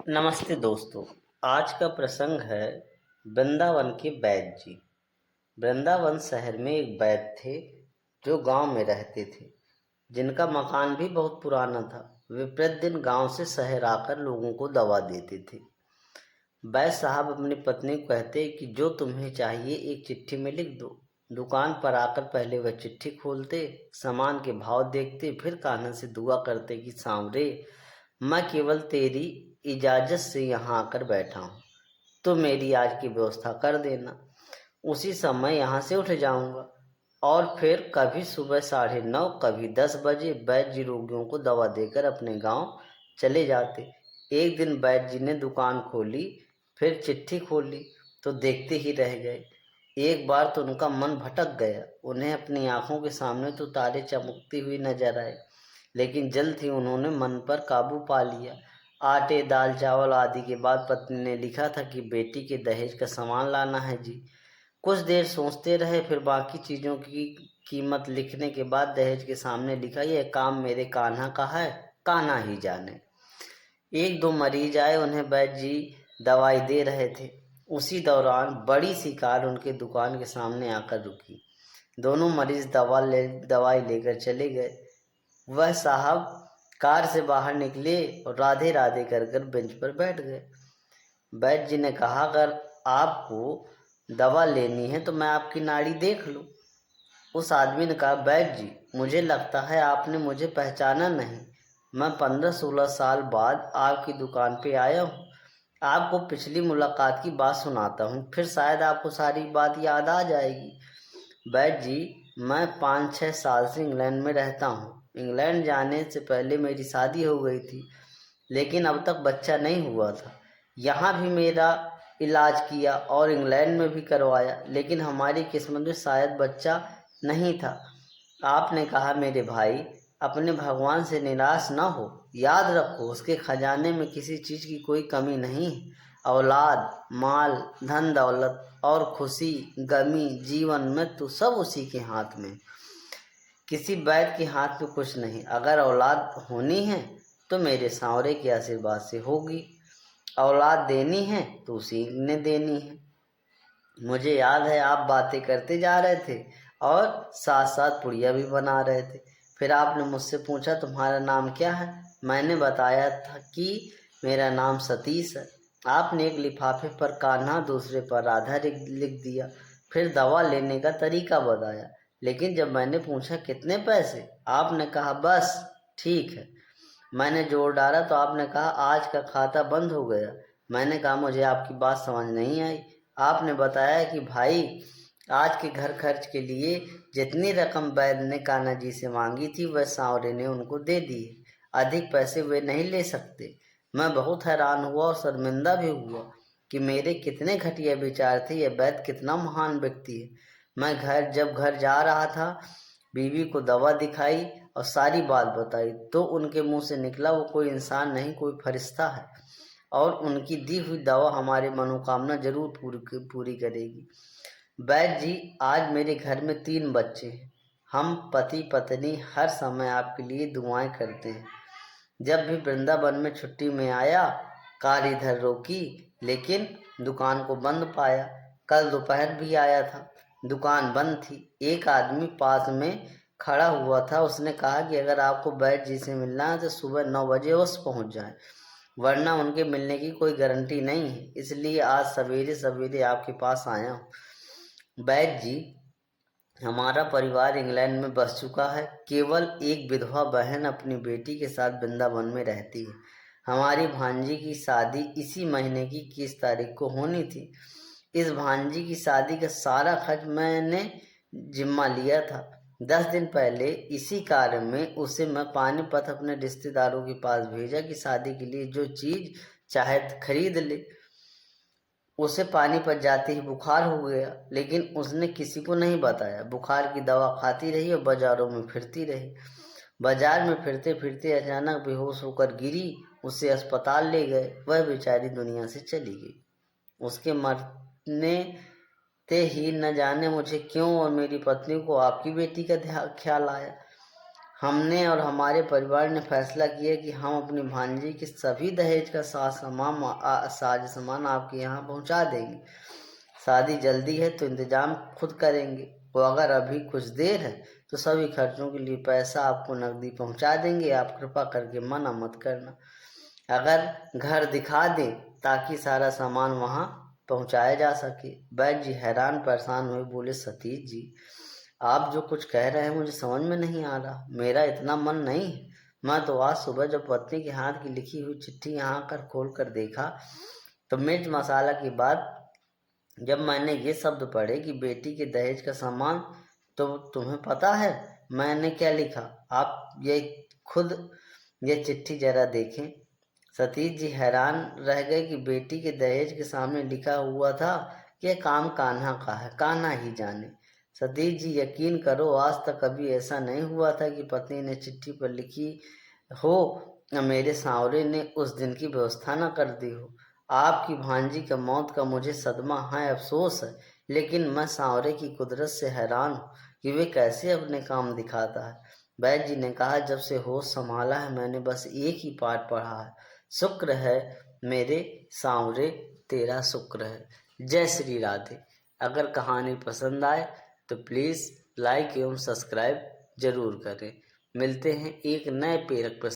नमस्ते दोस्तों। आज का प्रसंग है वृंदावन के वैद्य जी। वृंदावन शहर में एक वैद्य थे जो गांव में रहते थे, जिनका मकान भी बहुत पुराना था। वे प्रतिदिन गांव से शहर आकर लोगों को दवा देते थे। वैद्य साहब अपनी पत्नी को कहते कि जो तुम्हें चाहिए एक चिट्ठी में लिख दो। दुकान पर आकर पहले वह चिट्ठी खोलते, सामान के भाव देखते, फिर कान्हा से दुआ करते कि सांवरे, मैं केवल तेरी इजाज़त से यहाँ आकर बैठा हूँ, तो मेरी आज की व्यवस्था कर देना। उसी समय यहाँ से उठ जाऊँगा। और फिर कभी सुबह 9:30, कभी 10 बजे वैद्य जी रोगियों को दवा देकर अपने गांव चले जाते। एक दिन वैद्य जी ने दुकान खोली, फिर चिट्ठी खोली तो देखते ही रह गए। एक बार तो उनका मन भटक गया। उन्हें अपनी आंखों के सामने तो तारे चमकती हुई नजर आए, लेकिन जल्द ही उन्होंने मन पर काबू पा लिया। आटे, दाल, चावल आदि के बाद पत्नी ने लिखा था कि बेटी के दहेज का सामान लाना है जी। कुछ देर सोचते रहे, फिर बाकी चीज़ों की कीमत लिखने के बाद दहेज के सामने लिखा, यह काम मेरे कान्हा का है, कान्हा ही जाने। एक दो मरीज आए, उन्हें वैद्य जी दवाई दे रहे थे। उसी दौरान बड़ी सी कार उनके दुकान के सामने आकर रुकी। दोनों मरीज दवाई लेकर चले गए। वह साहब कार से बाहर निकले और राधे राधे कर कर बेंच पर बैठ गए। वैद्य जी ने कहा, अगर आपको दवा लेनी है तो मैं आपकी नाड़ी देख लूं। उस आदमी ने कहा, वैद्य जी, मुझे लगता है आपने मुझे पहचाना नहीं। मैं 15-16 साल बाद आपकी दुकान पे आया हूँ। आपको पिछली मुलाकात की बात सुनाता हूँ, फिर शायद आपको सारी बात याद आ जाएगी। वैद्य जी, मैं 5-6 साल से इंग्लैंड में रहता हूँ। इंग्लैंड जाने से पहले मेरी शादी हो गई थी, लेकिन अब तक बच्चा नहीं हुआ था। यहाँ भी मेरा इलाज किया और इंग्लैंड में भी करवाया, लेकिन हमारी किस्मत में शायद बच्चा नहीं था। आपने कहा, मेरे भाई, अपने भगवान से निराश न हो। याद रखो, उसके खजाने में किसी चीज़ की कोई कमी नहीं है। औलाद, माल, धन दौलत और खुशी गमी जीवन में तो सब उसी के हाथ में। किसी वैद्य के हाथ में कुछ नहीं। अगर औलाद होनी है तो मेरे सांवरे के आशीर्वाद से होगी। औलाद देनी है तो उसी ने देनी है। मुझे याद है आप बातें करते जा रहे थे और साथ साथ पुड़िया भी बना रहे थे। फिर आपने मुझसे पूछा, तुम्हारा नाम क्या है? मैंने बताया था कि मेरा नाम सतीश है। आपने एक लिफाफे पर कान्हा, दूसरे पर राधा लिख दिया। फिर दवा लेने का तरीका बताया, लेकिन जब मैंने पूछा कितने पैसे, आपने कहा बस ठीक है। मैंने जोर डाला तो आपने कहा आज का खाता बंद हो गया। मैंने कहा मुझे आपकी बात समझ नहीं आई। आपने बताया कि भाई, आज के घर खर्च के लिए जितनी रकम वैद्य ने कान्हा जी से मांगी थी वह सांवरे ने उनको दे दी है। अधिक पैसे वे नहीं ले सकते। मैं बहुत हैरान हुआ और शर्मिंदा भी हुआ कि मेरे कितने घटिया विचार थे। यह वैद्य कितना महान व्यक्ति है। मैं जब घर जा रहा था, बीवी को दवा दिखाई और सारी बात बताई तो उनके मुंह से निकला, वो कोई इंसान नहीं, कोई फरिश्ता है और उनकी दी हुई दवा हमारी मनोकामना जरूर पूरी करेगी। वैद्य जी, आज मेरे घर में 3 बच्चे हैं। हम पति पत्नी हर समय आपके लिए दुआएं करते हैं। जब भी वृंदावन में छुट्टी में आया, कार इधर रोकी, लेकिन दुकान को बंद पाया। कल दोपहर भी आया था, दुकान बंद थी। एक आदमी पास में खड़ा हुआ था। उसने कहा कि अगर आपको वैद्य जी से मिलना है तो सुबह 9 बजे अवश्य पहुंच जाएं, वरना उनके मिलने की कोई गारंटी नहीं है। इसलिए आज सवेरे सवेरे आपके पास आया हूँ। वैद्य जी, हमारा परिवार इंग्लैंड में बस चुका है। केवल एक विधवा बहन अपनी बेटी के साथ वृंदावन में रहती है। हमारी भांजी की शादी इसी महीने की 21 तारीख को होनी थी। इस भांजी की शादी का सारा खर्च मैंने जिम्मा लिया था। 10 दिन पहले इसी कार्य में उसे मैं पानीपत अपने रिश्तेदारों के पास भेजा कि शादी के लिए जो चीज चाहे खरीद ले। उसे पानीपत जाते ही बुखार हो गया, लेकिन उसने किसी को नहीं बताया। बुखार की दवा खाती रही और बाजारों में फिरती रही। बाजार में फिरते फिरते अचानक बेहोश होकर गिरी। उसे अस्पताल ले गए। वह बेचारी दुनिया से चली गई। उसके मरने ते ही न जाने मुझे क्यों और मेरी पत्नी को आपकी बेटी का ख्याल आया। हमने और हमारे परिवार ने फैसला किया कि हम अपनी भांजी के सभी दहेज का साज सामान आपके यहाँ पहुँचा देंगे। शादी जल्दी है तो इंतजाम खुद करेंगे, और अगर अभी कुछ देर है तो सभी खर्चों के लिए पैसा आपको नकदी पहुँचा देंगे। आप कृपा करके मना मत करना। अगर घर दिखा दें ताकि सारा सामान वहाँ पहुँचाया जा सके। वैद्य जी हैरान परेशान हुए, बोले सतीश जी, आप जो कुछ कह रहे हैं मुझे समझ में नहीं आ रहा। मेरा इतना मन नहीं है। मैं तो आज सुबह जब पत्नी के हाथ की लिखी हुई चिट्ठी यहाँ आकर खोल कर देखा तो मिर्च मसाला की बात, जब मैंने ये शब्द पढ़े कि बेटी के दहेज का सामान, तो तुम्हें पता है मैंने क्या लिखा? आप ये खुद ये चिट्ठी जरा देखें। सतीश जी हैरान रह गए कि बेटी के दहेज के सामने लिखा हुआ था कि यह काम कान्हा का है, कान्हा ही जाने। सतीश जी यकीन करो, आज तक कभी ऐसा नहीं हुआ था कि पत्नी ने चिट्ठी पर लिखी हो मेरे सांवरे ने उस दिन की व्यवस्था न कर दी हो। आपकी भांजी का मौत का मुझे सदमा है, अफसोस है, लेकिन मैं सांवरे की कुदरत से हैरान हूँ कि वे कैसे अपने काम दिखाता है। वैद्य जी ने कहा, जब से होश संभाला है मैंने बस एक ही पाठ पढ़ा है, शुक्र है मेरे सांवरे तेरा शुक्र है। जय श्री राधे। अगर कहानी पसंद आए तो प्लीज़ लाइक एवं सब्सक्राइब जरूर करें। मिलते हैं एक नए प्रेरक